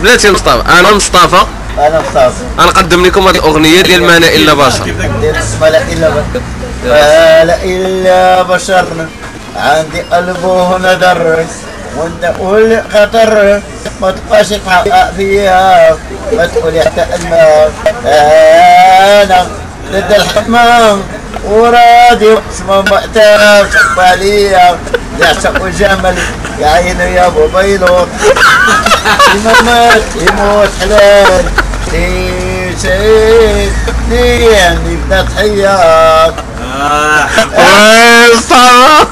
بلاتي مصطفى. انا مصطفى غنقدم لكم هذه الاغنيه ديال ما انا الا بشر. ما لا الا بشر عندي قلبه ندر ونقول خطر ما تبقاش تحقق فيا ما تقولي حتى انا ضد الحمام وراضي اسمه مقتل شق عليا يعشق الجمل يا عيني يا ابو بيلوط يموت حلال ليه عندي بدها تحيات مصطفى